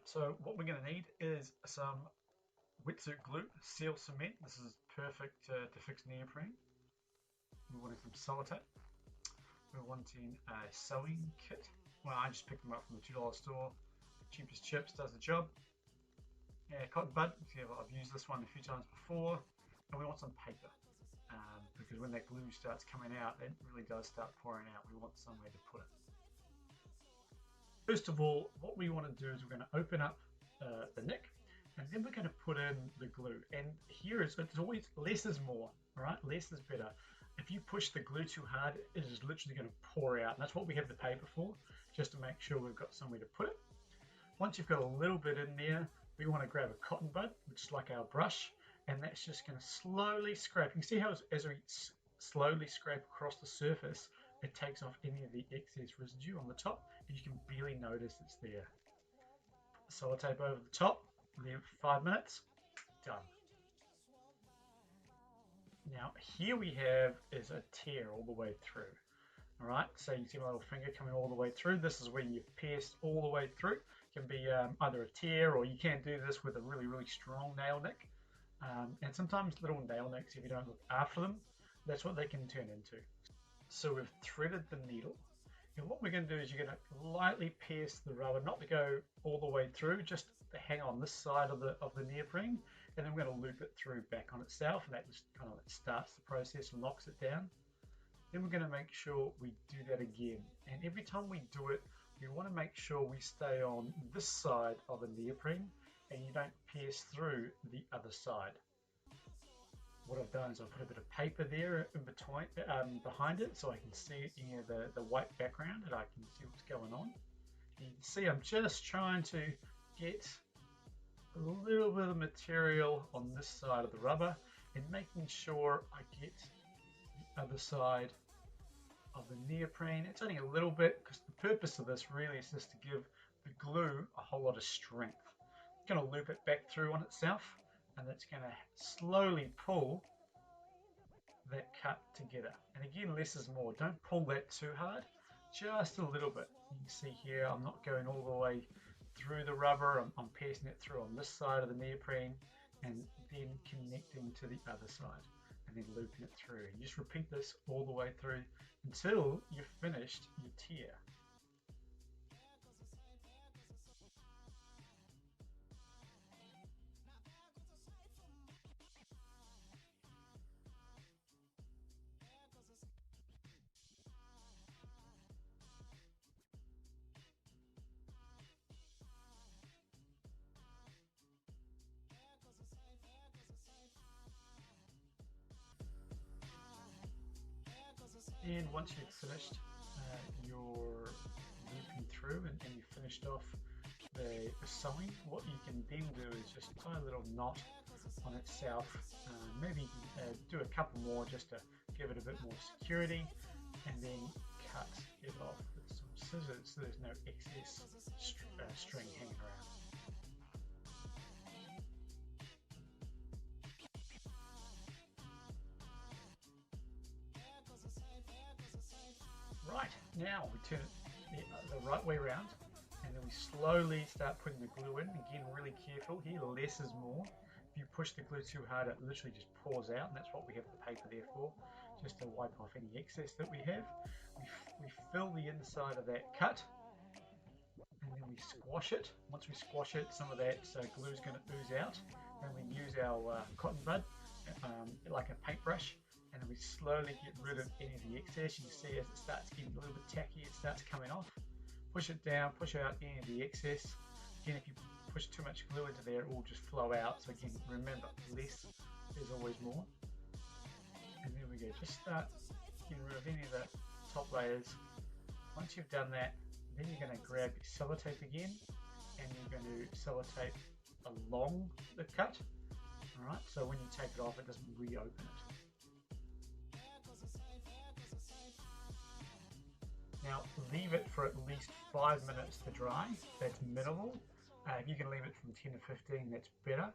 So what we're going to need is some wetsuit glue, seal cement. This is perfect to fix neoprene. We're wanting some sellotape. We're wanting a sewing kit. Well, I just picked them up from the $2 store. Cheapest chips does the job. Yeah, cotton bud. I've used this one a few times before. And we want some paper. Because when that glue starts coming out, it really does start pouring out. We want somewhere to put it. First of all, what we want to do is we're going to open up the nick, and then we're going to put in the glue. And here it's always less is more, all right? Less is better. If you push the glue too hard, it is literally going to pour out. And that's what we have the paper for, just to make sure we've got somewhere to put it. Once you've got a little bit in there, we want to grab a cotton bud, which is like our brush, and that's just going to slowly scrape. You can see how as we slowly scrape across the surface, it takes off any of the excess residue on the top, and you can barely notice it's there. Sellotape over the top, leave it for 5 minutes, done. Now here we have is a tear all the way through. All right, so you see my little finger coming all the way through. This is when you've pierced all the way through. It can be either a tear, or you can do this with a really, really strong nail nick. And sometimes little nail nicks, if you don't look after them, that's what they can turn into. So we've threaded the needle, and what we're going to do is you're going to lightly pierce the rubber, not to go all the way through, just to hang on this side of the neoprene, and then we're going to loop it through back on itself, and that just kind of starts the process and locks it down. Then we're going to make sure we do that again, and every time we do it, we want to make sure we stay on this side of the neoprene, and you don't pierce through the other side. What I've done is I've put a bit of paper there in between, behind it, so I can see the white background, and I can see what's going on. And you can see I'm just trying to get a little bit of material on this side of the rubber, and making sure I get the other side of the neoprene. It's only a little bit, because the purpose of this really is just to give the glue a whole lot of strength. It's going to loop it back through on itself, and it's going to slowly pull that cut together. And again, less is more. Don't pull that too hard, just a little bit. You can see here I'm not going all the way through the rubber. I'm piercing it through on this side of the neoprene, and then connecting to the other side, and then looping it through. And just repeat this all the way through until you've finished your tear. And once you've finished your looping through, and you've finished off the sewing, what you can then do is just tie a little knot on itself. Maybe do a couple more just to give it a bit more security, and then cut it off with some scissors so there's no excess string hanging around. Right, now we turn it the right way around, and then we slowly start putting the glue in. Again, really careful here, less is more. If you push the glue too hard, it literally just pours out, and that's what we have the paper there for, just to wipe off any excess that we have. We fill the inside of that cut, and then we squash it. Once we squash it, some of that glue is going to ooze out, and we use our cotton bud like a paintbrush, and then we slowly get rid of any of the excess. You can see as it starts getting a little bit tacky, it starts coming off. Push it down, push out any of the excess. Again, if you push too much glue into there, it will just flow out. So again, remember, less is always more. And there we go, just start getting rid of any of the top layers. Once you've done that, then you're going to grab your sellotape again, and you're going to sellotape along the cut. All right, so when you take it off, it doesn't reopen it. Now leave it for at least 5 minutes to dry. That's minimal. If you can leave it from 10 to 15, that's better.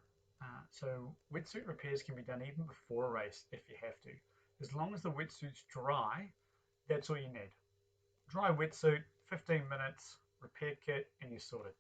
So wetsuit repairs can be done even before a race if you have to. As long as the wetsuit's dry, that's all you need. Dry wetsuit, 15 minutes, repair kit, and you're sorted.